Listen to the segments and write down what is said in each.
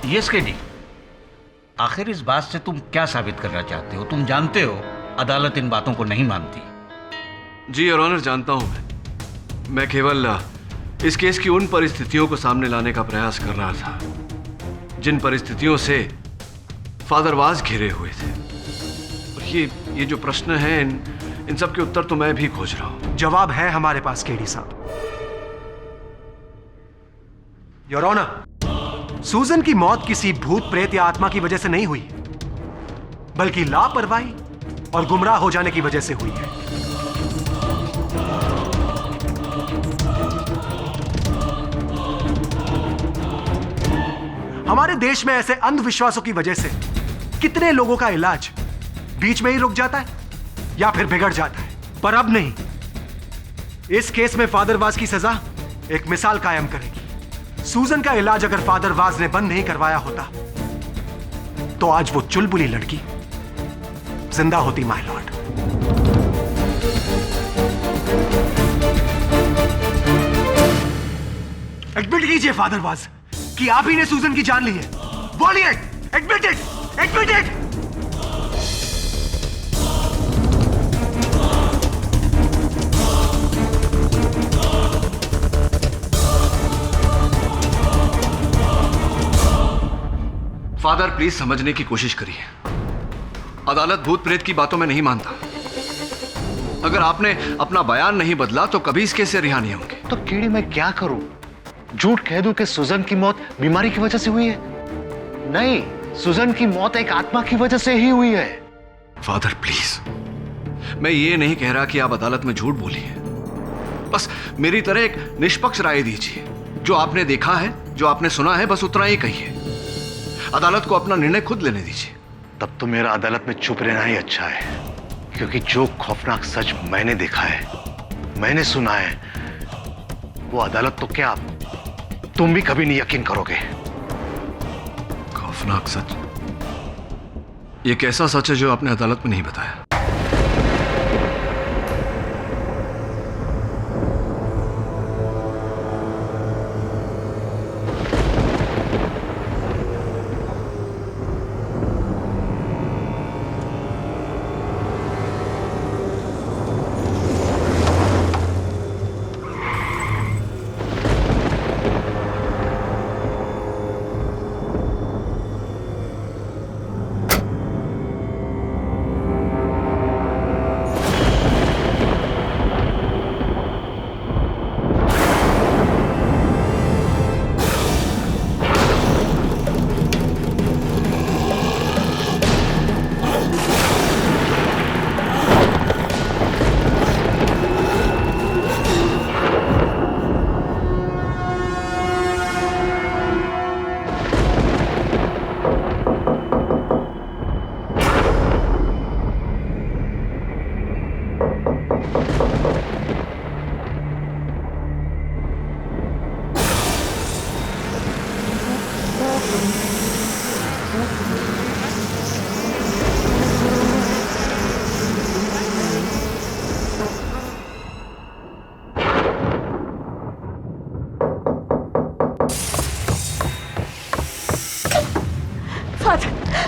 Yes के D, आखिर इस बात से तुम क्या साबित करना चाहते हो? तुम जानते हो अदालत इन बातों को नहीं मानती। जी योर ऑनर, जानता हूं मैं केवल इस केस की उन परिस्थितियों को सामने लाने का प्रयास कर रहा था जिन परिस्थितियों से फादर वाज घिरे हुए थे। और ये जो प्रश्न है इन सब के उत्तर तो मैं भी खोज रहा हूं। जवाब है हमारे पास केडी साहब। योर ऑनर, सूजन की मौत किसी भूत प्रेत या आत्मा की वजह से नहीं हुई, बल्कि लापरवाही और गुमराह हो जाने की वजह से हुई है। हमारे देश में ऐसे अंधविश्वासों की वजह से कितने लोगों का इलाज बीच में ही रुक जाता है या फिर बिगड़ जाता है, पर अब नहीं। इस केस में फादर वाज की सजा एक मिसाल कायम करेगी। सूजन का इलाज अगर फादर वाज ने बंद नहीं करवाया होता तो आज वो चुलबुली लड़की जिंदा होती, माय लॉर्ड। एडमिट कीजिए फादर वाज कि आप ही ने सूजन की जान ली है। बोलिए, admit it, admit it. Father please समझने की कोशिश करिए। अदालत भूत प्रेत की बातों में नहीं मानता। अगर आपने अपना बयान नहीं बदला तो कभी इस केस से रिहा नहीं होंगे। तो कीड़ी मैं क्या करूं? झूठ कह दूं कि सुजन की मौत बीमारी की वजह से हुई है? नहीं, सुजन की मौत एक आत्मा की वजह से ही हुई है। फादर प्लीज, मैं ये नहीं कह रहा कि आप अदालत में झूठ बोलिए। बस मेरी तरह एक निष्पक्ष राय दीजिए। जो आपने देखा है, जो आपने सुना है, बस उतना ही कहिए। अदालत को अपना निर्णय खुद लेने दीजिए। तब तो मेरा अदालत में चुप रहना ही अच्छा है, क्योंकि जो खौफनाक सच मैंने देखा है, मैंने सुना है, वो अदालत तो क्या, तुम भी कभी नहीं यकीन करोगे। खौफनाक सच? ये कैसा सच है जो आपने अदालत में नहीं बताया?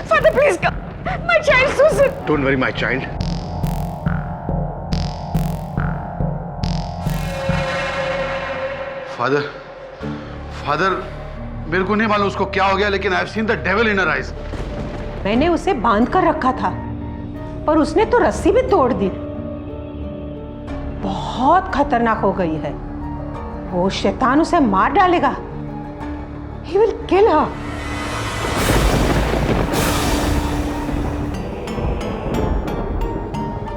Father, please come. My child, Susan. Don't worry, my child. Father, मेरे को नहीं मालूम उसको क्या हो गया, लेकिन I have seen the devil in her eyes. मैंने उसे बांध कर रखा था, पर उसने तो रस्सी भी तोड़ दी। बहुत खतरनाक हो गई है। वो शैतान उसे मार डालेगा। He will kill her.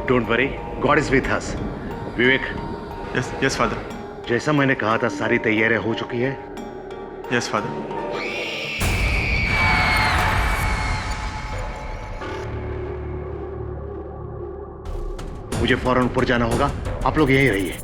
Don't worry, God is with us. Vivek. Yes father. जैसा मैंने कहा था, सारी तैयारियां हो चुकी है। Yes father. मुझे फौरन ऊपर जाना होगा, आप लोग यहीं रहिए।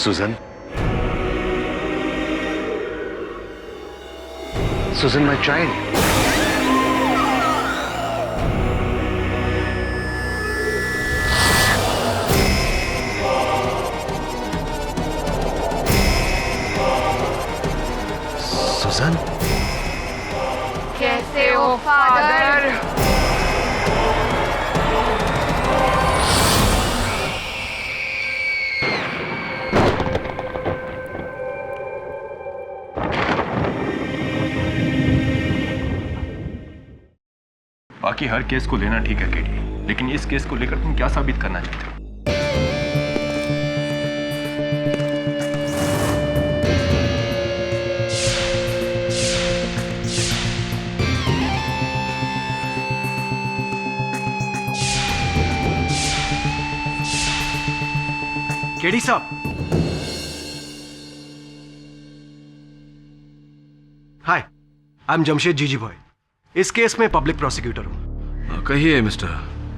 सुजन, सुजन माय चाइल्ड। सुजन, कैसे हो फादर? बाकी हर केस को लेना ठीक है केडी, लेकिन इस केस को लेकर तुम क्या साबित करना चाहते हो? केडी साहब, हाय, आई एम जमशेद जीजी बॉय। इस केस में पब्लिक प्रोसिक्यूटर हूं। कहिए मिस्टर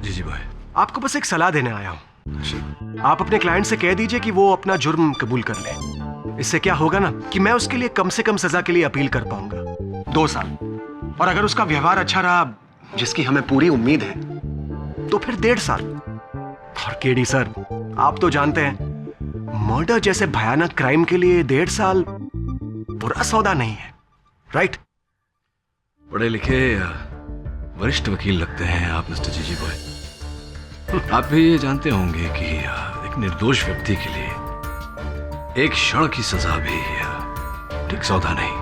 जीजी भाई। आपको बस एक सलाह देने आया हूं। आप अपने क्लाइंट से कह दीजिए कि वो अपना जुर्म कबूल कर ले। इससे क्या होगा ना कि मैं उसके लिए कम से कम सजा के लिए अपील कर पाऊंगा 2 साल, और अगर उसका व्यवहार अच्छा रहा, जिसकी हमें पूरी उम्मीद है, तो फिर 1.5 साल। और केडी सर, आप तो जानते हैं मर्डर जैसे भयानक क्राइम के लिए 1.5 साल बुरा सौदा नहीं है, राइट? पढ़े लिखे वरिष्ठ वकील लगते हैं आप मिस्टर जीजी बॉय। आप भी ये जानते होंगे कि एक निर्दोष व्यक्ति के लिए एक क्षण की सजा भी ठीक सौदा नहीं।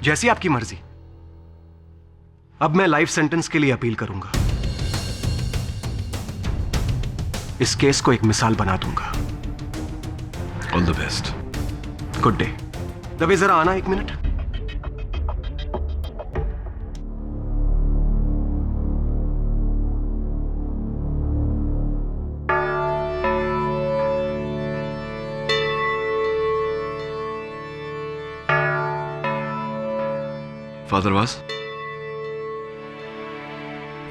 जैसी आपकी मर्जी। अब मैं लाइफ सेंटेंस के लिए अपील करूंगा। इस केस को एक मिसाल बना दूंगा। All the best. Good day. दबे जरा आना 1 मिनट।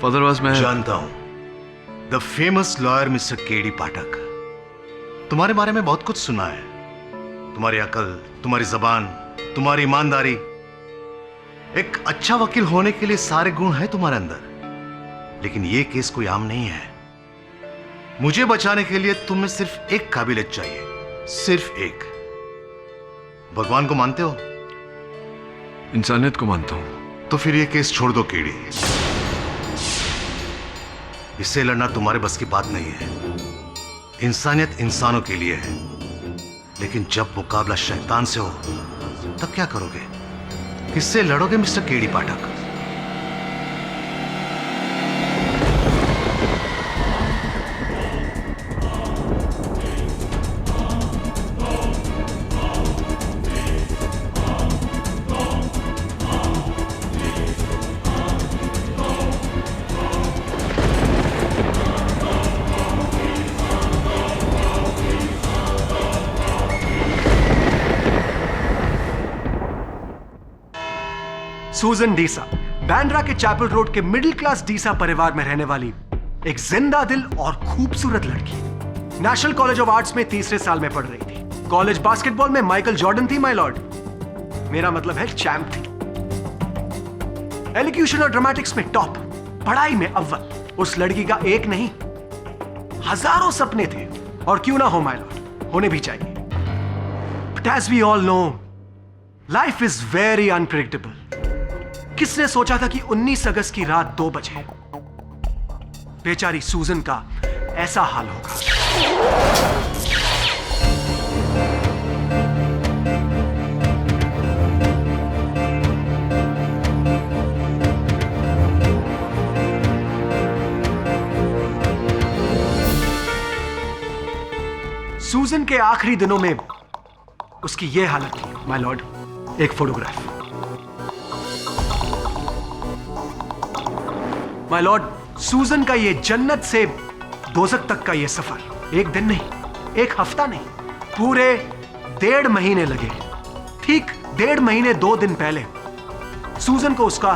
फादरवास मैं जानता हूं, the famous lawyer mister K D Pathak. तुम्हारे बारे में बहुत कुछ सुना है। तुम्हारी अकल, तुम्हारी जबान, तुम्हारी ईमानदारी। एक अच्छा वकील होने के लिए सारे गुण हैं तुम्हारे अंदर। लेकिन यह केस कोई आम नहीं है। मुझे बचाने के लिए तुम्हें सिर्फ एक काबिलियत चाहिए, सिर्फ एक। भगवान को मानते हो? इंसानियत को मानता हूं। तो फिर यह केस छोड़ दो केडी। इससे लड़ना तुम्हारे बस की बात नहीं है। इंसानियत इंसानों के लिए है, लेकिन जब मुकाबला शैतान से हो तब क्या करोगे? किससे लड़ोगे मिस्टर केडी पाठक? सूजन डीसा, बैंड्रा के चैपल रोड के मिडिल क्लास डीसा परिवार में रहने वाली एक जिंदा दिल और खूबसूरत लड़की। नेशनल कॉलेज ऑफ आर्ट्स में 3रे साल में पढ़ रही थी। कॉलेज बास्केटबॉल में माइकल जॉर्डन थी, माय लॉर्ड। मेरा मतलब है चैंप थी। एलोक्यूशन और ड्रामेटिक्स में टॉप, पढ़ाई में अव्वल। उस लड़की का एक नहीं, हजारों सपने थे, और क्यों ना हो माय लॉर्ड, होने भी चाहिए। But as we all know, life is very unpredictable. किसने सोचा था कि 19 अगस्त की रात 2 बजे बेचारी सूजन का ऐसा हाल होगा। सूजन के आखिरी दिनों में उसकी यह हालत थी, माय लॉर्ड। एक फोटोग्राफ। माय लॉर्ड, सूजन का ये जन्नत से दोज़ख तक का ये सफर एक दिन नहीं, एक हफ्ता नहीं, पूरे 1.5 महीने लगे। ठीक 1.5 महीने 2 दिन पहले सूजन को उसका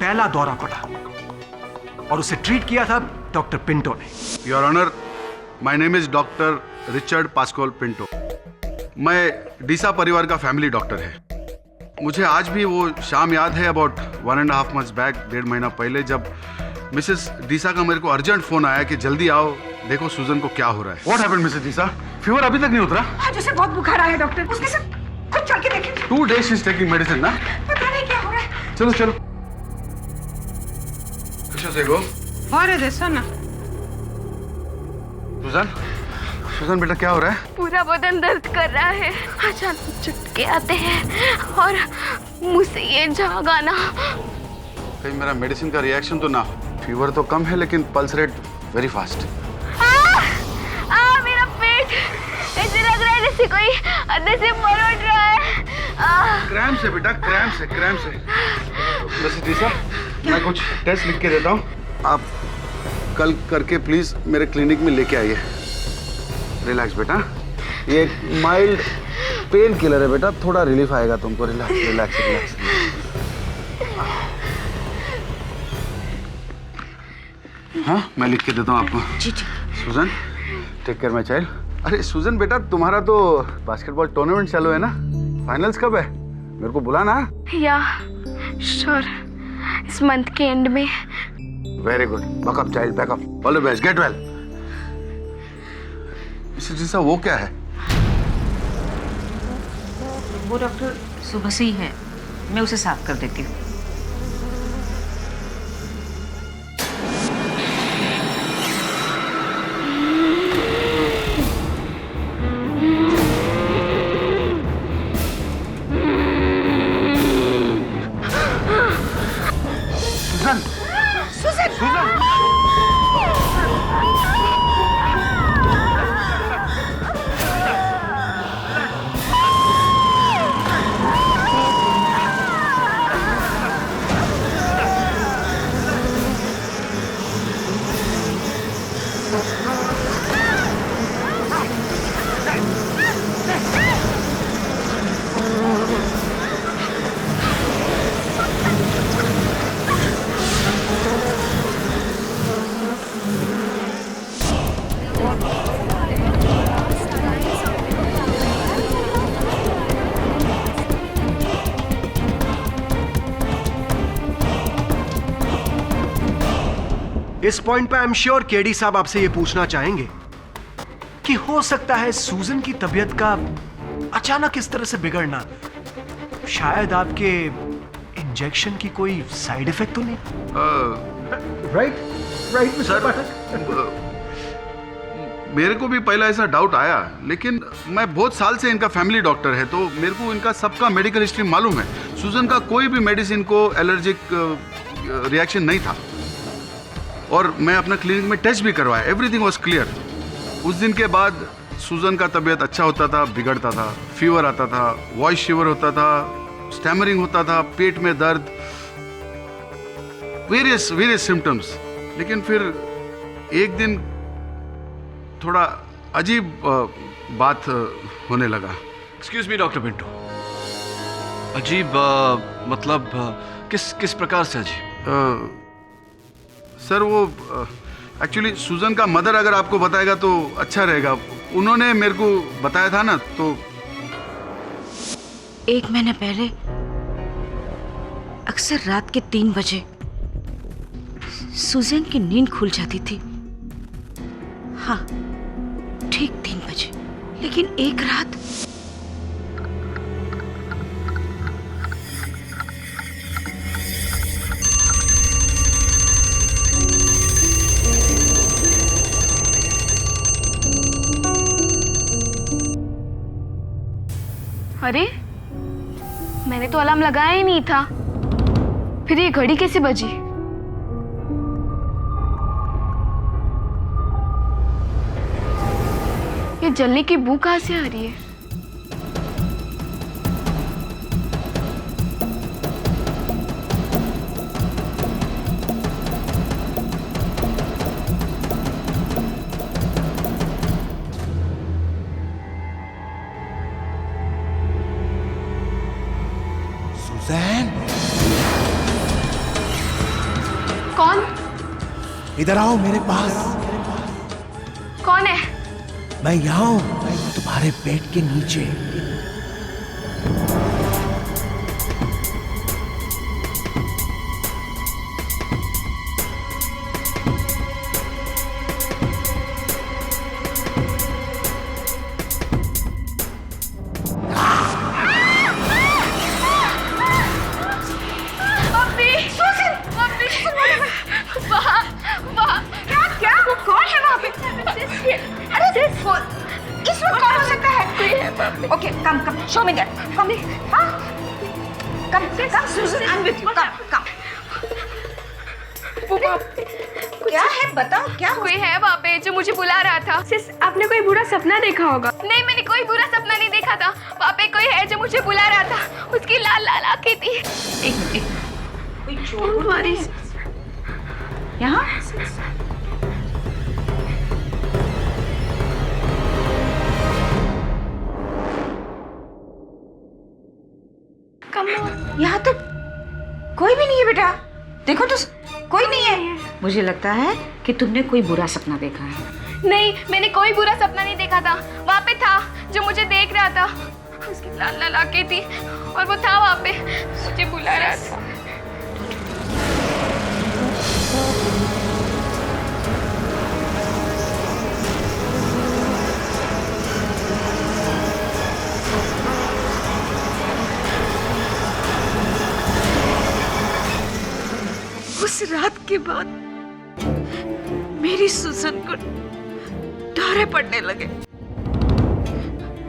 पहला दौरा पड़ा और उसे ट्रीट किया था डॉक्टर पिंटो ने। Your honour, my name is doctor Richard Pascoal Pinto. मैं डीसा परिवार का फैमिली डॉक्टर है। मुझे आज भी वो शाम याद है, अबाउट 1.5 months बैक, 1.5 महीना पहले, जब मिसेस डीसा का मेरे को अर्जेंट फोन आया कि जल्दी आओ, देखो सुजन को क्या हो रहा है। What happened Mrs Deesa? Fever अभी तक नहीं उतरा? आज उसे बहुत बुखार आया डॉक्टर, उसके साथ खुद चल के देखें। 2 days she is taking medicine ना? पता नहीं क्या हो रहा है। चलो चलो। से गो और देखो ना सुजन, सुजन बेटा क्या हो रहा है? पूरा बदन दर्द कर रहा है, अचानक झटके आते हैं और मुंह से ये झाग आना। कहीं मेरा मेडिसिन का रिएक्शन तो ना? फीवर तो कम है लेकिन पल्स रेट वेरी फास्ट। मेरा पेट ऐसे लग रहा है जैसे कोई अंदर से मरोड़ रहा है। क्रैम्प से बेटा, क्रैम्प से, क्रैम्प से। मिसेस डीसा, मैं कुछ टेस्ट लिख के देता हूँ, आप कल करके प्लीज मेरे क्लिनिक में लेके आइए। रिलैक्स बेटा, ये एक माइल्ड पेन किलर है बेटा, थोड़ा रिलीफ आएगा तुमको। Relax relax relax. हाँ, मैं लिख के देता हूँ आपको। जी जी। सुजन, टेक केयर माय चाइल्ड। अरे सुजन बेटा, तुम्हारा तो बास्केटबॉल टूर्नामेंट चालू है ना? फाइनल्स कब है? मेरे को बुलाना। या श्योर, इस मंथ के एंड में। Very good, backup child, backup. All the best, get well. Mrs D'Sa, वो क्या है? वो डॉक्टर सुबह से ही है, मैं उसे साफ कर देती हूँ। इस पॉइंट पे आई एम श्योर केडी साहब आपसे ये पूछना चाहेंगे कि हो सकता है सूजन की तबीयत का अचानक इस तरह से बिगड़ना शायद आपके इंजेक्शन की कोई साइड इफेक्ट तो नहीं? राइट मिस्टर पाठक। मेरे को भी पहला ऐसा डाउट आया, लेकिन मैं बहुत साल से इनका फैमिली डॉक्टर है, तो मेरे को इनका सबका मेडिकल हिस्ट्री मालूम है। सूजन का कोई भी मेडिसिन को एलर्जिक रिएक्शन नहीं था और मैं अपना क्लिनिक में टेस्ट भी करवाया, एवरीथिंग वाज क्लियर। उस दिन के बाद सूजन का तबीयत अच्छा होता था, बिगड़ता था, फीवर आता था, वॉइस शिवर होता था, स्टैमरिंग होता था, पेट में दर्द, वेरियस सिम्टम्स। लेकिन फिर एक दिन थोड़ा अजीब बात होने लगा। एक्सक्यूज मी डॉक्टर पिंटो, अजीब मतलब किस प्रकार से अजीब? सर वो एक्चुअली सूजन का मदर अगर आपको बताएगा तो अच्छा रहेगा। उन्होंने मेरे को बताया था ना, तो 1 महीने पहले अक्सर रात के 3 बजे सूजन की नींद खुल जाती थी। हाँ, ठीक 3 बजे। लेकिन एक रात अरे, मैंने तो अलार्म लगाया ही नहीं था, फिर ये घड़ी कैसे बजी? ये जलने की बू कहाँ से आ रही है? कौन? इधर आओ मेरे पास। कौन है? मैं यहाँ हूँ, तुम्हारे पेट के नीचे। Okay, come, show me that. Come, huh? Come, Susan, I'm with you. Come. क्या है बताओ, क्या कोई है वहाँ पे जो मुझे बुला रहा था। सिस, आपने कोई बुरा सपना देखा होगा। नहीं, मैंने कोई बुरा सपना नहीं देखा था। वहाँ पे कोई है जो मुझे बुला रहा था। उसकी लाल लाल आंखें थी। एक कोई चोर तुम्हारी यहाँ? यहाँ तो कोई भी नहीं है बेटा। देखो तो कोई नहीं है। मुझे लगता है कि तुमने कोई बुरा सपना देखा है। नहीं, मैंने कोई बुरा सपना नहीं देखा था। वहाँ पे था जो मुझे देख रहा था। उसकी लाल लाल आंखें थी और वो था वहाँ पे, मुझे बुला रहा था। उस रात के बाद मेरी सुजन को डरे पड़ने लगे।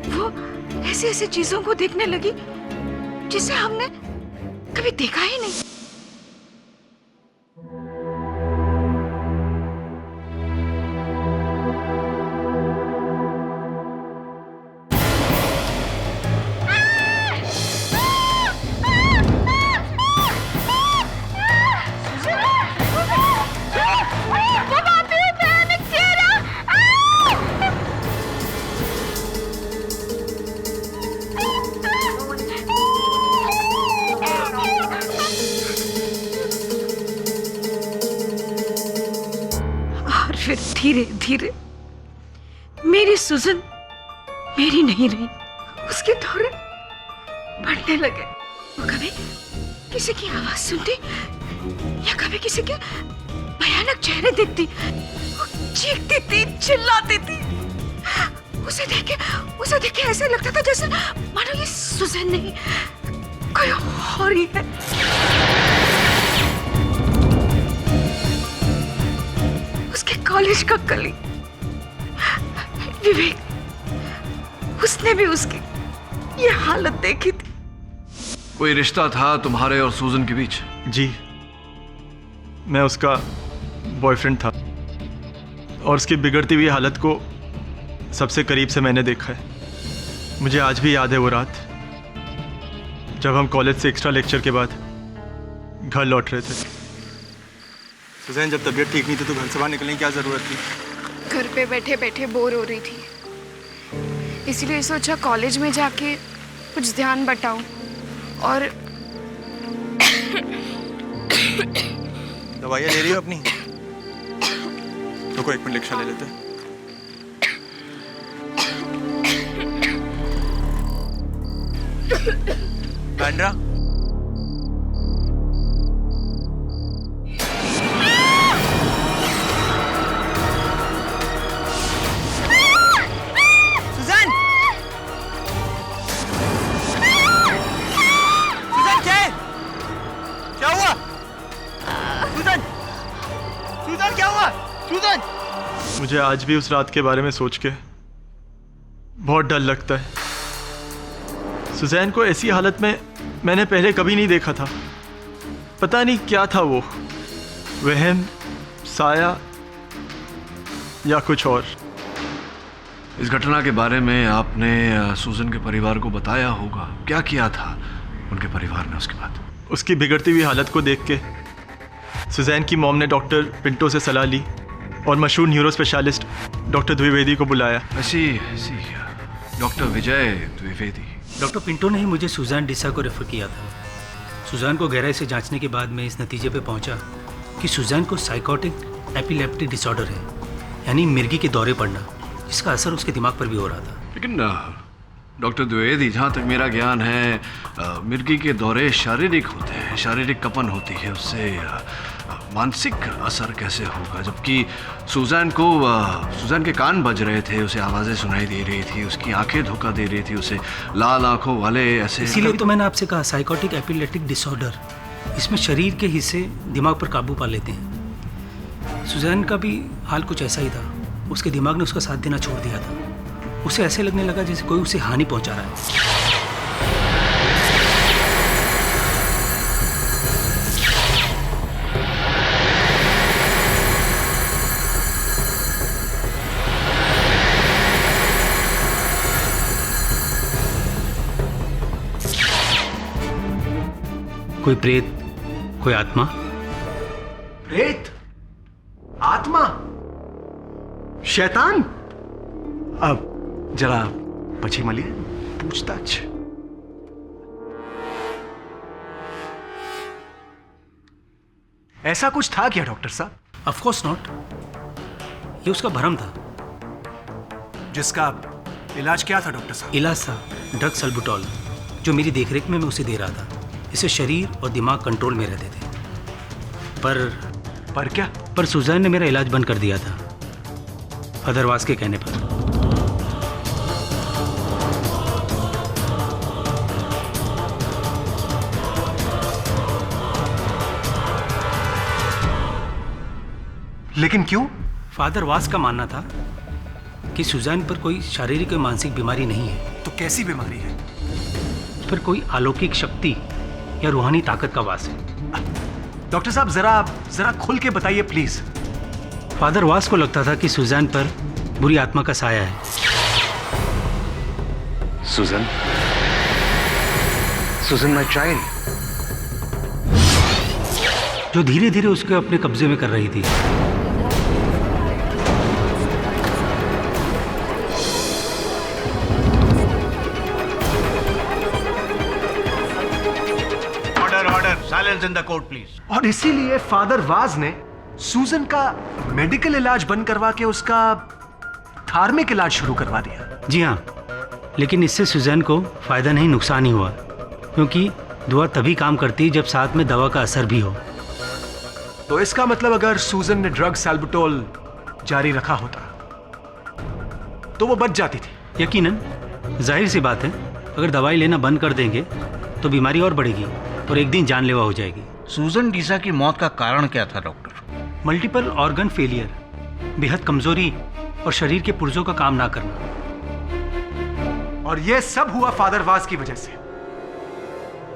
वो ऐसे ऐसे चीजों को देखने लगी जिसे हमने कभी देखा ही नहीं। फिर धीरे धीरे मेरी सुजन मेरी नहीं रही, उसके दौरे बढ़ने लगे। वो कभी किसी की आवाज सुनती या कभी किसी के भयानक चेहरे देखती, वो चीखती थी, चिल्लाती थी। उसे देख के ऐसे लगता था जैसे मानो ये सुजन नहीं कोई और ही है। उसके कॉलेज का कली विवेक, उसने भी उसकी ये हालत देखी थी। कोई रिश्ता था तुम्हारे और सूजन के बीच? जी, मैं उसका बॉयफ्रेंड था और उसकी बिगड़ती हुई हालत को सबसे करीब से मैंने देखा है। मुझे आज भी याद है वो रात जब हम कॉलेज से एक्स्ट्रा लेक्चर के बाद घर लौट रहे थे। सुजैन, जब तबीयत ठीक नहीं थी तो घर से बाहर निकलने की क्या ज़रूरत थी? घर पे बैठे बैठे बोर हो रही थी, इसलिए सोचा कॉलेज में जाके कुछ ध्यान बटाऊं। और दवाइयाँ ले रही हो अपनी? रुको, एक मिनट रिक्शा ले लेते हैं। बैंड्रा, मुझे आज भी उस रात के बारे में सोच के बहुत डर लगता है। सुजैन को ऐसी हालत में मैंने पहले कभी नहीं देखा था। पता नहीं क्या था वो, वहम, साया या कुछ और। इस घटना के बारे में आपने सूजन के परिवार को बताया होगा। क्या किया था उनके परिवार ने उसके बाद? उसकी बिगड़ती हुई हालत को देख के सुजैन की मॉम ने डॉक्टर पिंटो से सलाह ली और मशहूर न्यूरो स्पेशलिस्ट डॉक्टर द्विवेदी को बुलाया। ऐसी डॉक्टर विजय द्विवेदी। डॉक्टर पिंटो ने ही मुझे सुजान डिसा को रेफर किया था। सुजान को गहराई से जांचने के बाद मैं इस नतीजे पे पहुंचा कि सुजैन को साइकोटिक एपिलेप्टिक डिसऑर्डर है, यानी मिर्गी के दौरे पड़ना, जिसका असर उसके दिमाग पर भी हो रहा था। लेकिन डॉक्टर द्विवेदी, जहाँ तक मेरा ज्ञान है, मिर्गी के दौरे शारीरिक होते हैं, शारीरिक कंपन होती है, उससे मानसिक असर कैसे होगा? जबकि सुजैन के कान बज रहे थे, उसे आवाज़ें सुनाई दे रही थी, उसकी आंखें धोखा दे रही थी, उसे लाल आंखों वाले ऐसे। इसीलिए तो मैंने आपसे कहा साइकोटिक एपिलेप्टिक डिसऑर्डर, इसमें शरीर के हिस्से दिमाग पर काबू पा लेते हैं। सुजैन का भी हाल कुछ ऐसा ही था, उसके दिमाग ने उसका साथ देना छोड़ दिया था। उसे ऐसे लगने लगा जैसे कोई उसे हानि पहुंचा रहा है। कोई प्रेत, कोई आत्मा। प्रेत, आत्मा, शैतान। अब जरा पछी मलिए, पूछताछ। ऐसा कुछ था क्या डॉक्टर साहब? ऑफ कोर्स नॉट, ये उसका भ्रम था। जिसका इलाज क्या था डॉक्टर साहब? इलाज था ड्रग सल्बुटॉल, जो मेरी देखरेख में मैं उसे दे रहा था। इससे शरीर और दिमाग कंट्रोल में रहते थे। पर क्या? पर सुजैन ने मेरा इलाज बंद कर दिया था, फादर वास के कहने पर। लेकिन क्यों? फादर वास का मानना था कि सुजैन पर कोई शारीरिक और मानसिक बीमारी नहीं है। तो कैसी बीमारी है? फिर कोई अलौकिक शक्ति या रूहानी ताकत का वास है। डॉक्टर साहब जरा खुल के बताइए प्लीज। फादर वास को लगता था कि सुजैन पर बुरी आत्मा का साया है। सुजन माय चाइल्ड, जो धीरे धीरे उसके अपने कब्जे में कर रही थी। Silence in the court please. और इसीलिए फादर वाज ने सूजन का मेडिकल इलाज बंद करवा के उसका धार्मिक इलाज शुरू करवा दिया। जी हाँ, लेकिन इससे सुजैन को फायदा नहीं नुकसान ही हुआ, क्योंकि दुआ तभी काम करती जब साथ में दवा का असर भी हो। तो इसका मतलब अगर सूजन ने ड्रग सैल्बुटोल जारी रखा होता तो वो बच जाती थी। यकीनन, जाहिर सी बात है, अगर दवाई लेना बंद कर देंगे तो बीमारी और बढ़ेगी और एक दिन जानलेवा हो जाएगी। सूजन डीसा की मौत का कारण क्या था डॉक्टर? मल्टीपल ऑर्गन फेलियर, बेहद कमजोरी और शरीर के पुर्जों का काम ना करना। और यह सब हुआ फादर वाज की वजह से।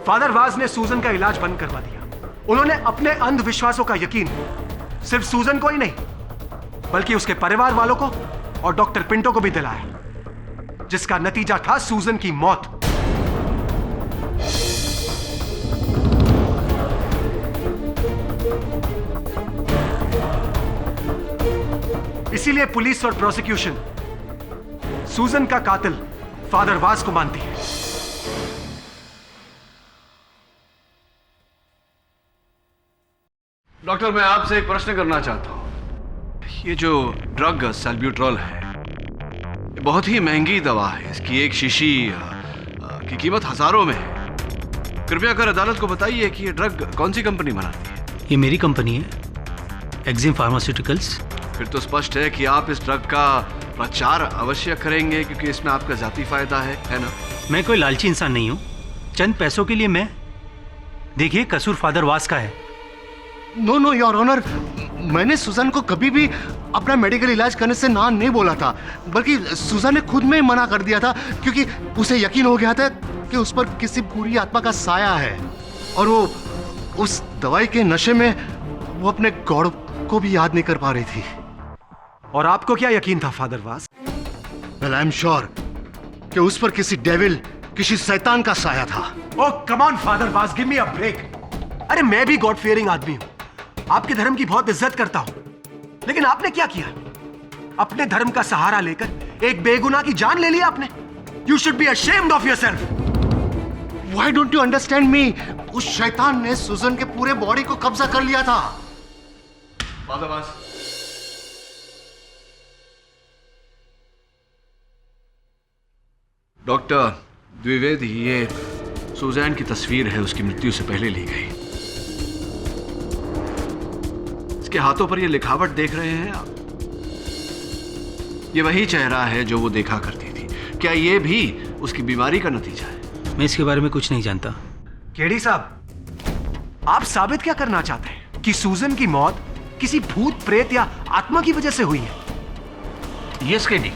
फादर वाज ने सूजन का इलाज बंद करवा दिया। उन्होंने अपने अंधविश्वासों का यकीन सिर्फ सूजन को ही नहीं, बल्कि उसके परिवार वालों को और डॉक्टर पिंटो को भी दिलाया, जिसका नतीजा था सूजन की मौत। इसीलिए पुलिस और प्रोसिक्यूशन सूजन का कातिल फादर वाज को मानती है। डॉक्टर, मैं आपसे एक प्रश्न करना चाहता हूं। ये जो ड्रग सैल्ब्यूट्रॉल है, ये बहुत ही महंगी दवा है। इसकी एक शीशी की कीमत हजारों में है। कृपया कर अदालत को बताइए कि ये ड्रग कौन सी कंपनी बनाती है। ये मेरी कंपनी है, एक्जिम फार्मास्यूटिकल्स। फिर तो स्पष्ट है कि आप इस ड्रग का प्रचार अवश्य करेंगे, क्योंकि इसमें आपका जाती फायदा है ना? मैं कोई लालची इंसान नहीं हूं। चंद पैसों के लिए मैं, देखिए, कसूर फादर वास का है। नो योर ऑनर, मैंने सुजन को कभी भी अपना मेडिकल इलाज करने से ना नहीं बोला था, बल्कि सुजन ने खुद में मना कर दिया था, क्योंकि उसे यकीन हो गया था कि उस पर किसी बुरी आत्मा का साया है, और वो उस दवाई के नशे में वो अपने गॉड को भी याद नहीं कर पा रही थी। और आपको क्या यकीन था father was? Well, I am sure कि उस पर किसी डेविल, किसी शैतान का साया था। Oh come on father Vaz, give me a break. अरे मैं भी गॉड फियरिंग आदमी हूं, आपके धर्म की बहुत इज्जत करता हूं, लेकिन आपने क्या किया? अपने धर्म का सहारा लेकर एक बेगुनाह की जान ले ली आपने। You should be ashamed of yourself. Why don't you understand me? उस शैतान ने सुजन के पूरे बॉडी को कब्जा कर लिया था। फादर वाज, डॉक्टर द्विवेदी, ये सुजैन की तस्वीर है, उसकी मृत्यु से पहले ली गई। इसके हाथों पर ये लिखावट देख रहे हैं आप, ये वही चेहरा है जो वो देखा करती थी। क्या ये भी उसकी बीमारी का नतीजा है? मैं इसके बारे में कुछ नहीं जानता। केडी साहब, आप साबित क्या करना चाहते हैं कि सूजन की मौत किसी भूत प्रेत या आत्मा की वजह से हुई है? यस केडी,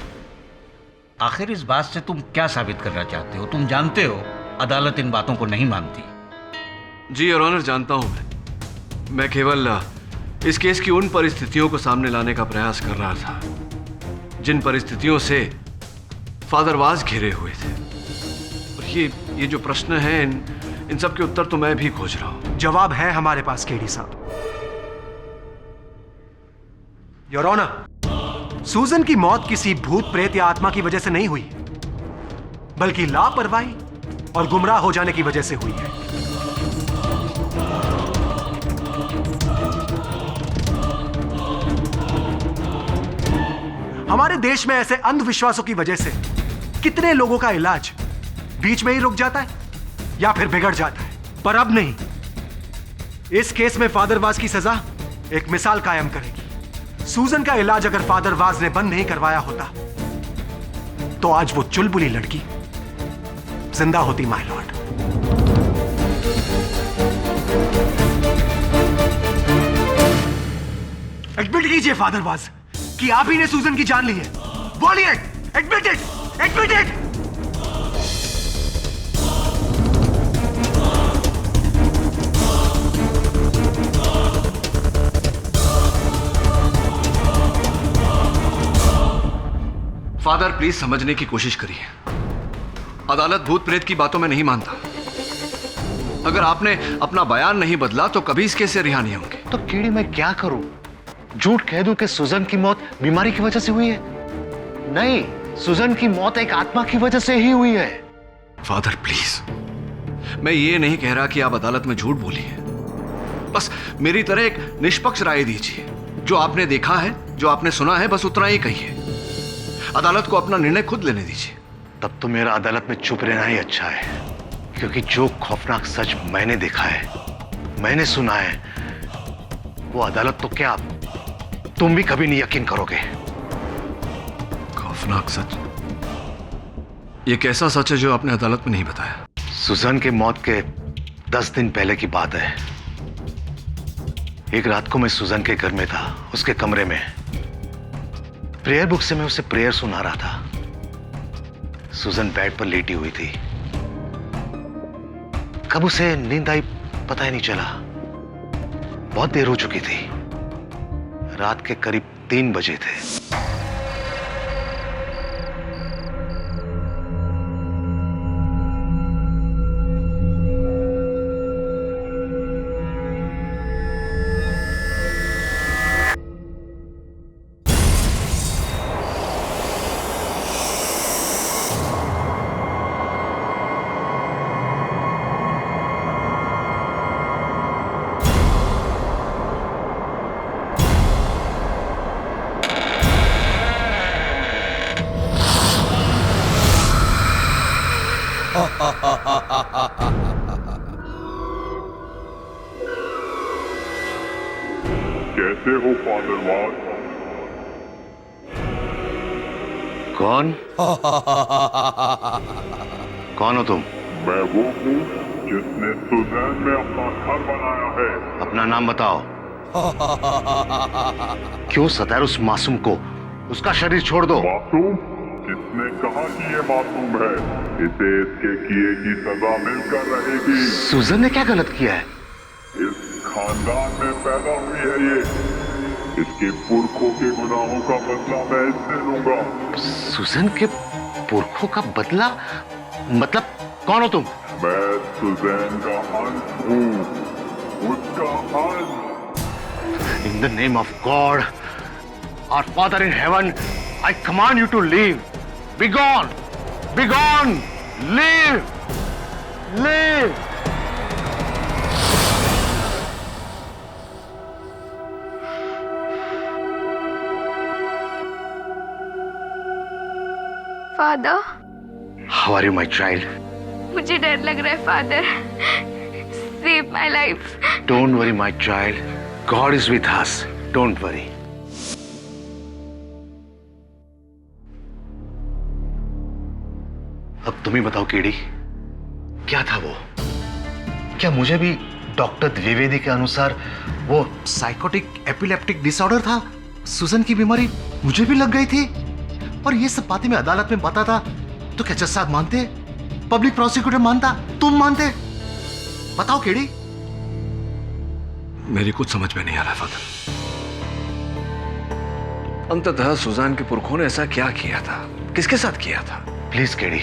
आखिर इस बात से तुम क्या साबित करना चाहते हो? तुम जानते हो अदालत इन बातों को नहीं मानती। जी योर ऑनर, जानता हूं मैं केवल इस केस की उन परिस्थितियों को सामने लाने का प्रयास कर रहा था जिन परिस्थितियों से फादर वाज घिरे हुए थे। और ये जो प्रश्न है, इन सब के उत्तर तो मैं भी खोज रहा हूं। जवाब है हमारे पास केडी साहब। योर ऑनर, सूजन की मौत किसी भूत प्रेत या आत्मा की वजह से नहीं हुई, बल्कि लापरवाही और गुमराह हो जाने की वजह से हुई है। हमारे देश में ऐसे अंधविश्वासों की वजह से कितने लोगों का इलाज बीच में ही रुक जाता है या फिर बिगड़ जाता है। पर अब नहीं, इस केस में फादर वाज की सजा एक मिसाल कायम करेगी। सूजन का इलाज अगर फादर वाज ने बंद नहीं करवाया होता तो आज वो चुलबुली लड़की जिंदा होती, माय लॉर्ड। एडमिट कीजिए फादर वाज कि आप ही ने सूजन की जान ली है। बोलिए, admit it, admit it. Father please समझने की कोशिश करिए, अदालत भूत प्रेत की बातों में नहीं मानता। अगर आपने अपना बयान नहीं बदला तो कभी इस केस से रिहा नहीं होंगे। तो कीड़ी मैं क्या करूं? झूठ कह दूं कि सुजन की मौत बीमारी की वजह से हुई है? नहीं, सुजन की मौत एक आत्मा की वजह से ही हुई है। फादर प्लीज, मैं ये नहीं कह रहा कि आप अदालत में झूठ बोलिए, बस मेरी तरह एक निष्पक्ष राय दीजिए। जो आपने देखा है, जो आपने सुना है, बस उतना ही कहिए। अदालत को अपना निर्णय खुद लेने दीजिए। तब तो मेरा अदालत में चुप रहना ही अच्छा है, क्योंकि जो खौफनाक सच मैंने देखा है, मैंने सुना है, वो अदालत तो क्या, तुम भी कभी नहीं यकीन करोगे। खौफनाक सच? ये कैसा सच है जो आपने अदालत में नहीं बताया? सुजन के मौत के 10 दिन पहले की बात है। एक रात को मैं सुजन के घर में था, उसके कमरे में। प्रेयर बुक से मैं उसे प्रेयर सुना रहा था। सुजन बेड पर लेटी हुई थी। कब उसे नींद आई पता ही नहीं चला। बहुत देर हो चुकी थी, रात के करीब 3 बजे थे। कैसे हो फादर वाज? कौन? कौन हो तुम? मैं वो हूँ जिसने सुजैन में अपना घर बनाया है। अपना नाम बताओ। क्यों सताया उस मासूम को? उसका शरीर छोड़ दो। मासूम? किसने कहा कि ये मासूम है? इसे इसके किए की सजा मिलकर रहेगी। सुजन ने क्या गलत किया है? इस खानदान में पैदा हुई है ये। इसके पुरखों के गुनाहों का बदला मैं इससे लूंगा। सुजन के पुरखों का बदला? मतलब कौन हो तुम? मैं सुजैन का अंश हूँ, उसका अंश। In the name of God, our Father in heaven, I command you to leave. Be gone! Be gone! Leave! Leave! Father. How are you my child? मुझे डर लग रहा है father. Save my life. Don't worry my child, God is with us, don't worry. अब तुम ही बताओ KD, क्या था वो? क्या मुझे भी डॉक्टर द्विवेदी के अनुसार वो साइकोटिक एपिलेप्टिक डिसऑर्डर था? सुजन की बीमारी मुझे भी लग गई थी और ये सब बातें मैं अदालत में बताता तो क्या जज साहब मानते? पब्लिक प्रोसिक्यूटर मानता? तुम मानते? बताओ केडी। मेरी कुछ समझ में नहीं आ रहा फादर। अंततः सुजान के पुरखों ने ऐसा क्या किया था? किसके साथ किया था? प्लीज केडी,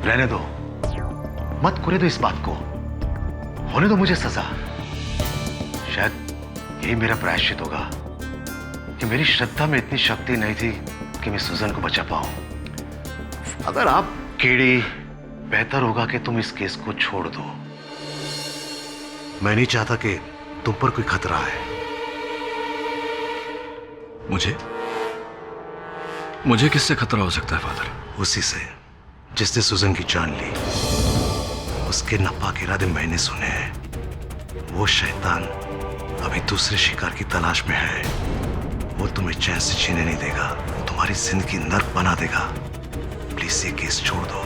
रहने दो, मत करे दो इस बात को, होने दो मुझे सजा। शायद यही मेरा प्रायश्चित होगा कि मेरी श्रद्धा में इतनी शक्ति नहीं थी कि मैं सुजन को बचा पाऊं। अगर आप केडी, बेहतर होगा कि तुम इस केस को छोड़ दो। मैं नहीं चाहता कि तुम पर कोई खतरा है। मुझे किससे खतरा हो सकता है फादर? उसी से जिसने सुजन की जान ली। उसके नापाक इरादे मैंने सुने हैं। वो शैतान अभी दूसरे शिकार की तलाश में है। वो तुम्हें चैन से जीने नहीं देगा, तुम्हारी जिंदगी नर्क बना देगा। प्लीज ये केस छोड़ दो।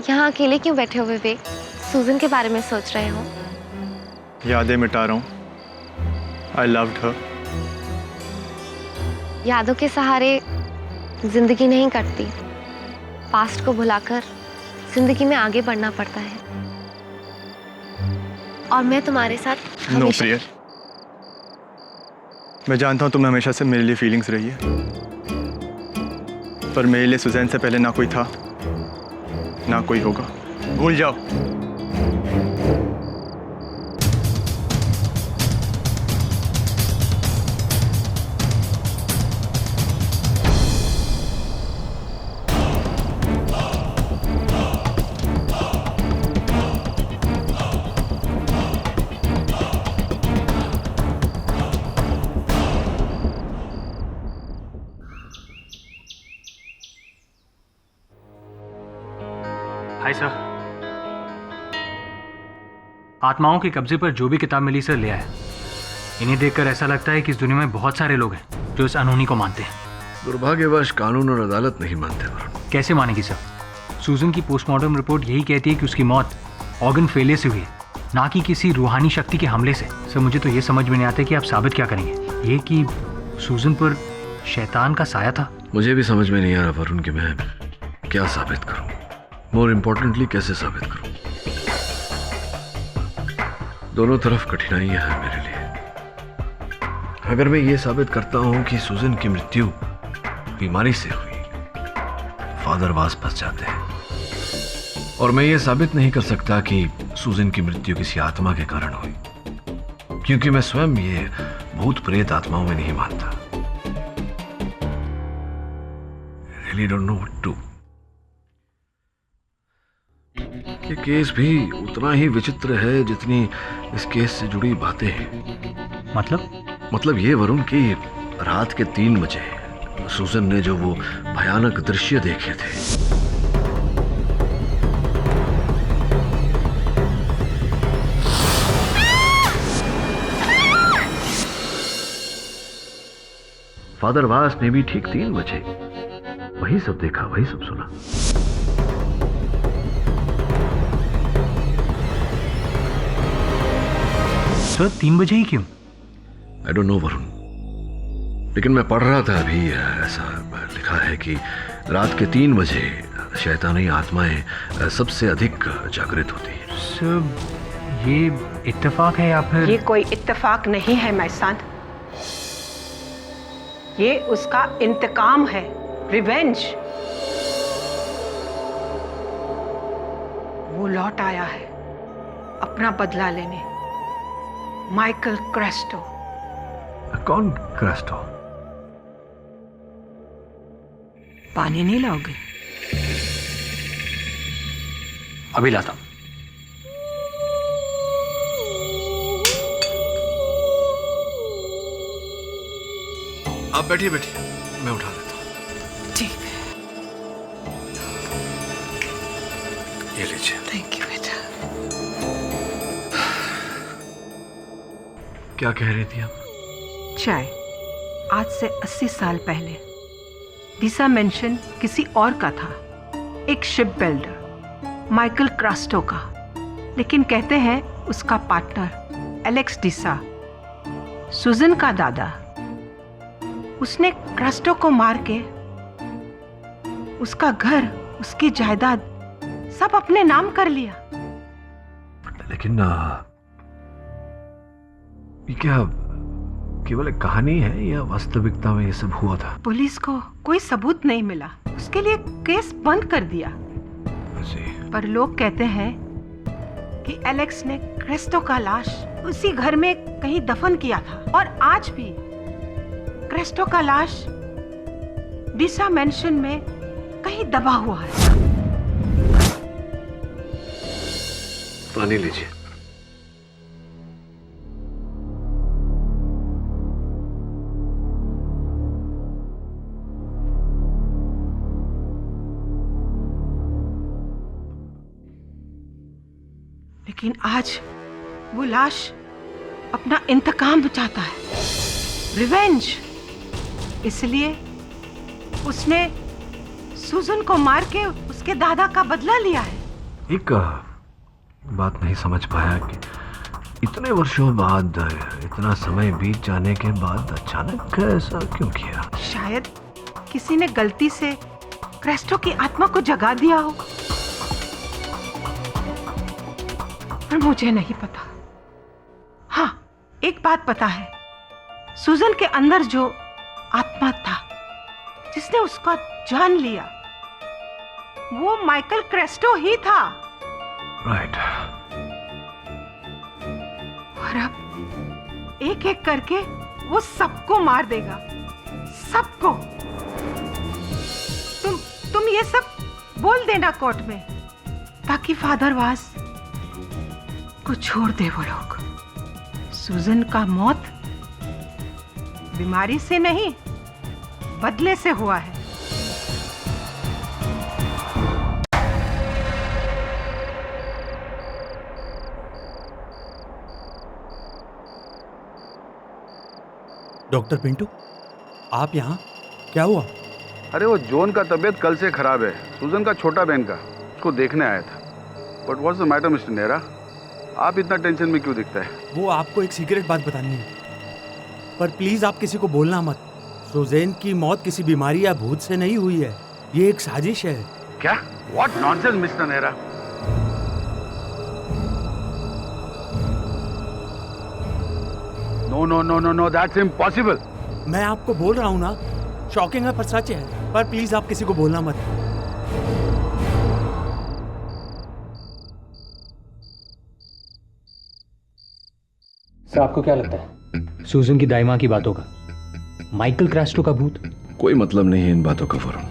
यहाँ अकेले क्यों बैठे हो विवेक? सुजन के बारे में सोच रहे हो? यादें मिटा रहा हूँ। I loved her. यादों के सहारे जिंदगी नहीं कटती। पास्ट को भुलाकर जिंदगी में आगे बढ़ना पड़ता है। और मैं तुम्हारे साथ नो प्रिया, मैं जानता हूँ तुमने हमेशा से मेरे लिए फीलिंग्स रही है, पर मेरे लिए सुजैन से पहले ना कोई था ना कोई होगा। भूल जाओ। हाय सर, आत्माओं के कब्जे पर जो भी किताब मिली सर ले आया। इन्हें देखकर ऐसा लगता है कि इस दुनिया में बहुत सारे लोग हैं जो इस अनहोनी को मानते हैं। दुर्भाग्यवश कानून और अदालत नहीं मानते वरुण। कैसे मानेगी सर? सुजन की पोस्टमार्टम रिपोर्ट यही कहती है कि उसकी मौत ऑर्गन फेलियर से हुई है, ना कि किसी रूहानी शक्ति के हमले से। सर मुझे तो ये समझ में नहीं आता कि आप साबित क्या करेंगे। ये कि सुजन पर शैतान का साया था। मुझे भी समझ में नहीं आ रहा वरुण कि मैं क्या साबित करूं। मोर इम्पोर्टेंटली कैसे साबित करूं। दोनों तरफ कठिनाइयां हैं मेरे लिए। अगर मैं ये साबित करता हूं कि सुजन की मृत्यु बीमारी से हुई, फादर वास फंस जाते हैं। और मैं ये साबित नहीं कर सकता कि सुजन की मृत्यु किसी आत्मा के कारण हुई, क्योंकि मैं स्वयं ये भूत प्रेत आत्माओं में नहीं मानता। Really don't know what to. ये केस भी उतना ही विचित्र है जितनी इस केस से जुड़ी बातें हैं। मतलब ये वरुण की रात के 3 बजे सुजन ने जो वो भयानक दृश्य देखे थे, फादर वास ने भी ठीक 3 बजे वही सब देखा, वही सब सुना। सर 3 बजे ही क्यों? आई डोंट नो वरुण, लेकिन मैं पढ़ रहा था अभी, ऐसा लिखा है कि रात के 3 बजे शैतानी आत्माएं सबसे अधिक जागृत होती हैं। सर, ये इत्तेफाक है या फिर? ये कोई इत्तेफाक नहीं है मैसान, ये उसका इंतकाम है, रिवेंज। वो लौट आया है अपना बदला लेने। माइकल क्रेस्टो। कौन क्रेस्टो? पानी नहीं लाओगे? अभी लाता हूं। आप बैठिए बैठिए, मैं उठा देता हूँ। ठीक है। ये लीजिए। थैंक यू बेटा। क्या कह रही थी आप? चाय। आज से 80 साल पहले दिशा मेंशन किसी और का था, एक शिप बिल्डर माइकल क्रास्टो का। लेकिन कहते हैं उसका पार्टनर एलेक्स डिसा, सुजन का दादा, उसने क्रास्टो को मार के उसका घर, उसकी जायदाद सब अपने नाम कर लिया। लेकिन ये क्या केवल एक कहानी है या वास्तविकता में ये सब हुआ था? पुलिस को कोई सबूत नहीं मिला, उसके लिए केस बंद कर दिया। पर लोग कहते हैं कि एलेक्स ने क्रेस्टो का लाश उसी घर में कहीं दफन किया था, और आज भी क्रेस्टो का लाश डिसा मेंशन में कहीं दबा हुआ है। पानी लीजिए। लेकिन आज वो लाश अपना इंतकाम चाहता है, रिवेंज। इसलिए उसने सुजन को मार के उसके दादा का बदला लिया है। एक बात नहीं समझ पाया कि इतने वर्षों बाद, इतना समय बीत जाने के बाद अचानक ऐसा क्यों किया? शायद किसी ने गलती से क्रेस्टो की आत्मा को जगा दिया हो, पर मुझे नहीं पता। हाँ, एक बात पता है, सुजन के अंदर जो आत्मा था जिसने उसका जान लिया, वो माइकल क्रेस्टो ही था। राइट। और अब एक एक करके वो सबको मार देगा, सबको। तुम ये सब बोल देना कोर्ट में, ताकि फादर वास को छोड़ दे। वो लोग, सुजन का मौत बीमारी से नहीं, बदले से हुआ है। डॉक्टर पिंटू, आप यहाँ? क्या हुआ? अरे वो जॉन का तबीयत कल से खराब है, सुजन का छोटा बहन का, उसको देखने आया था। But what's the matter mister Nehra, आप इतना टेंशन में क्यों दिखता है? वो आपको एक सीक्रेट बात बतानी है, पर प्लीज आप किसी को बोलना मत। सुजैन की मौत किसी बीमारी या भूत से नहीं हुई है, ये एक साजिश है। क्या? What nonsense mister Nehra. No no no no no, that's impossible. मैं आपको बोल रहा हूँ ना, शॉकिंग है पर सच है, पर प्लीज आप किसी को बोलना मत। सर, आपको क्या लगता है सुजन की दाई माँ की बातों का माइकल क्रेस्टो का भूत? कोई मतलब नहीं है इन बातों का वरुण,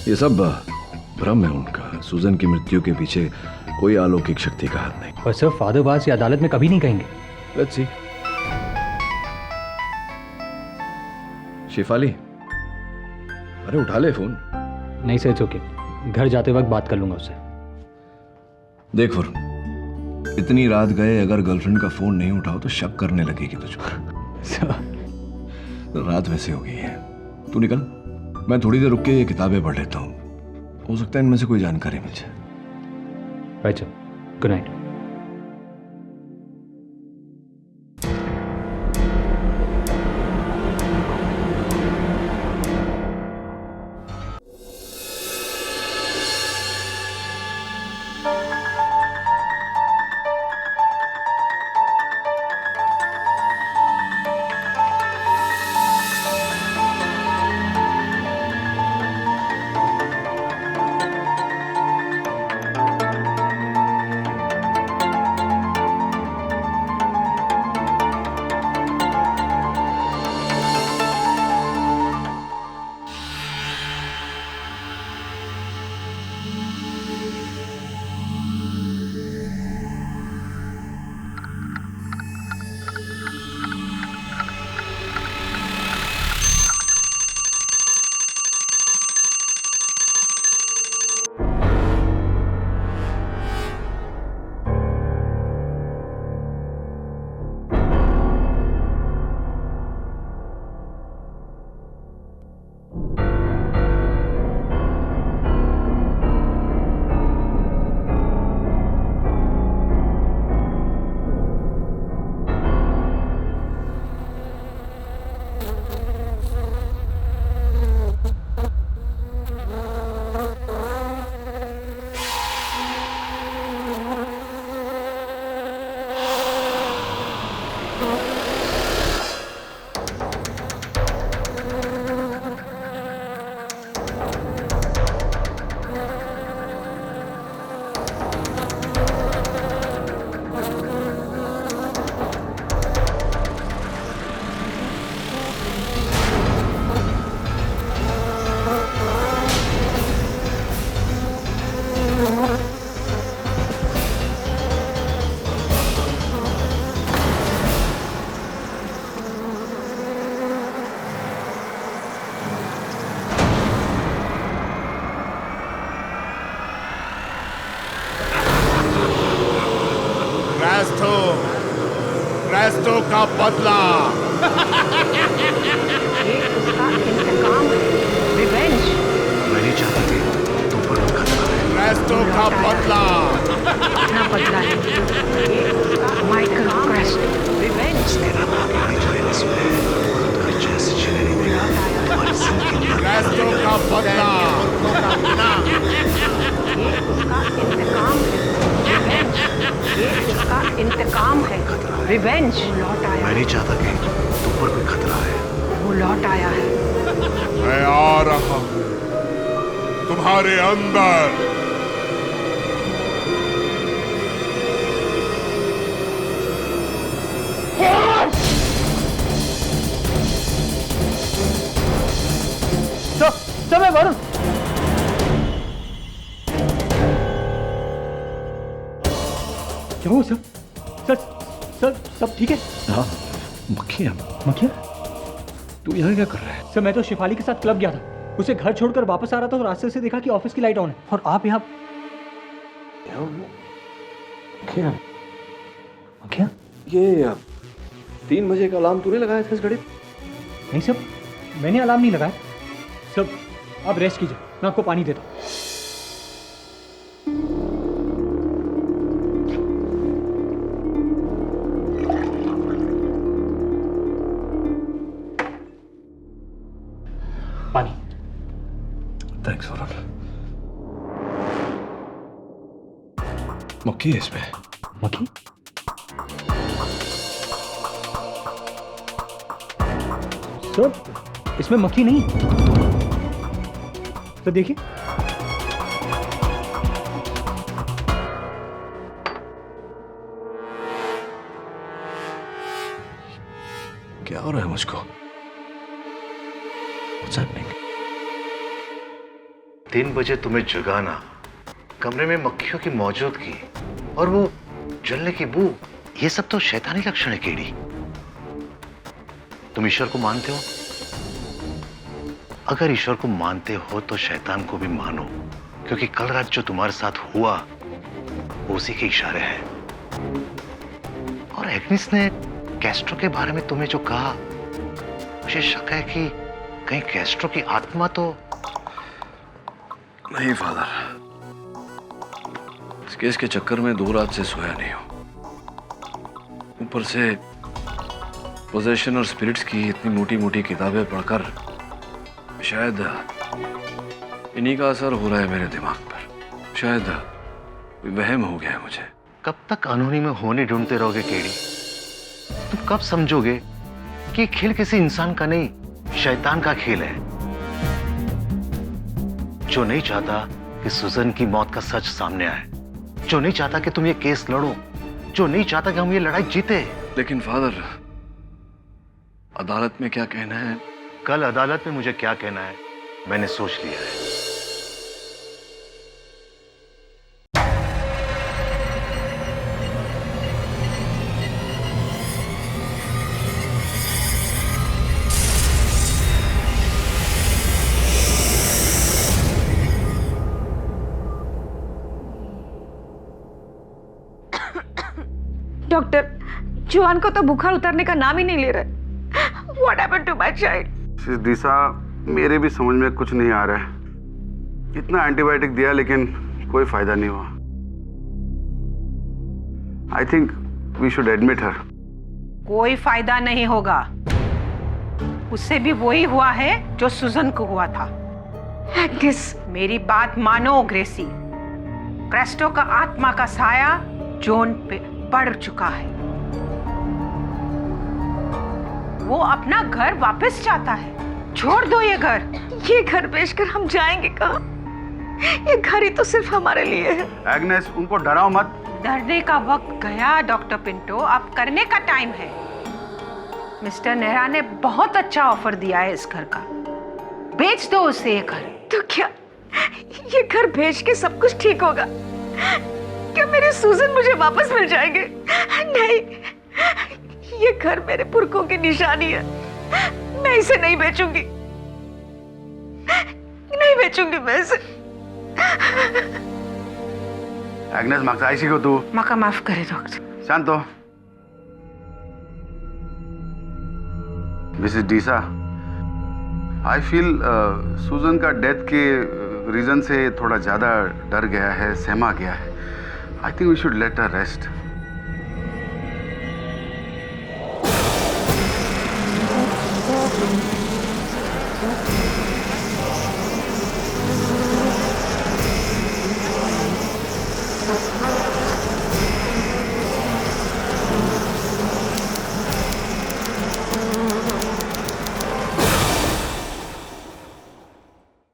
ये सब भ्रम है उनका। सुजन की मृत्यु के पीछे कोई अलौकिक शक्ति का हाथ नहीं। पर सर, फादर वास ये अदालत में कभी नहीं कहेंगे। Let's see. शेफाली, अरे उठा ले फोन। नहीं सर, इट्स ओके, घर जाते वक्त बात कर लूंगा उससे। देख वरुण, इतनी रात गए, अगर गर्लफ्रेंड का फोन नहीं उठाओ तो शक करने लगेगी तुझ पर। सर, रात वैसे हो गई है, तू निकल, मैं थोड़ी देर रुक के ये किताबें पढ़ लेता हूँ, हो सकता है इनमें से कोई जानकारी मिल जाए। Right sir, good night. का बदला। ये उसका इंतकाम है, रिवेंज। मैं नहीं चाहता कि तुम पर कोई खतरा है। क्रेस्टो का बदला। अपना बदला है। ये उसका माइकल क्रेस्टो, रिवेंज। तेरा नाम यहाँ जाने से तुम्हारे जैसे चले नहीं देगा। तुम्हारी जिंदगी क्रेस्टो का बदला। ये उसका इंतकाम है, रिवेंज। ये उसका इंतकाम है, रिवेंज। लौट आया। मैं नहीं चाहता कि तुम पर कोई खतरा है। वो लौट आया है। मैं आ रहा हूँ तुम्हारे अंदर। सब है वरुण। क्या हुआ सर? सर सब ठीक है? हाँ, मक्खियाँ। मक्खियाँ? तू यहाँ क्या कर रहा है? सर मैं तो शिफाली के साथ क्लब गया था। उसे घर छोड़कर वापस आ रहा था तो रास्ते से देखा कि ऑफिस की लाइट ऑन है और आप यहाँ। मक्खियाँ? मक्खियाँ? ये 3 बजे का अलार्म तूने लगाया था इस घड़ी? नहीं सर, मैंने अलार्म नहीं लगाया। सब आप रेस्ट कीजिए, मैं आपको पानी देता हूँ। पानी। थैंक्स वरुण। मक्खी है इसमें। मक्खी? सर इसमें मक्खी नहीं। तो देखिए। क्या हो रहा है मुझको? What's happening? 3 बजे तुम्हें जगाना, कमरे में मक्खियों की मौजूदगी और वो जलने की बू, ये सब तो शैतानी लक्षण है केडी। तुम ईश्वर को मानते हो? अगर ईश्वर को मानते हो तो शैतान को भी मानो, क्योंकि कल रात जो तुम्हारे साथ हुआ वो उसी के इशारे हैं। और एग्निस ने कैस्ट्रो के बारे में तुम्हें जो कहा, मुझे शक है कि कहीं कैस्ट्रो की आत्मा तो नहीं फादर, इस केस के चक्कर में 2 रात से सोया नहीं हूं। ऊपर से पोजेशन और स्पिरिट्स की इतनी मोटी मोटी किताबें पढ़कर शायद इन्हीं का असर हो रहा है मेरे दिमाग पर। शायद कोई वहम हो गया है मुझे। कब तक अनहोनी में होने ढूंढते रहोगे केडी? तुम कब समझोगे कि खेल किसी इंसान का नहीं, शैतान का खेल है, जो नहीं चाहता कि सुजन की मौत का सच सामने आए, जो नहीं चाहता कि तुम ये केस लड़ो, जो नहीं चाहता कि हम ये लड़ाई जीते। लेकिन फादर, अदालत में क्या कहना है? कल अदालत में मुझे क्या कहना है मैंने सोच लिया है। डॉक्टर, जुआन को तो बुखार उतरने का नाम ही नहीं ले रहा। What happened to my child? दिशा, मेरे भी समझ में कुछ नहीं आ रहा है। इतना एंटीबायोटिक दिया लेकिन कोई फायदा नहीं हुआ। I think we should admit her. कोई फायदा नहीं होगा। उससे भी वही हुआ है जो सुजन को हुआ था। एग्नेस, मेरी बात मानो ग्रेसी। क्रेस्टो का आत्मा का साया जोन पे पड़ चुका है। वो अपना घर वापस चाहता है। छोड़ दो ये घर। ये घर बेचकर हम जाएंगे कहाँ? ये घर ही तो सिर्फ हमारे लिए है। एग्नेस, उनको डराओ मत। डरने का वक्त गया डॉक्टर पिंटो, अब करने का टाइम है। मिस्टर नेहरा ने बहुत अच्छा ऑफर दिया है इस घर का। बेच दो उसे ये घर। तो क्या ये घर बेच के सब कुछ ठीक होगा? क्या मेरे सुजन मुझे वापस मिल जाएंगे? नहीं, ये घर मेरे पुरखों की निशानी है। मैं इसे नहीं बेचूंगी, नहीं बेचूंगी मैं इसे। एग्नेस, मागचा ऐसी को तू माका माफ करे डॉक्टर। शांत हो। मिसेस डीसा, आई फील सुजन का डेथ के रीजन से थोड़ा ज़्यादा डर गया है, सहमा गया है। I think we should let her rest.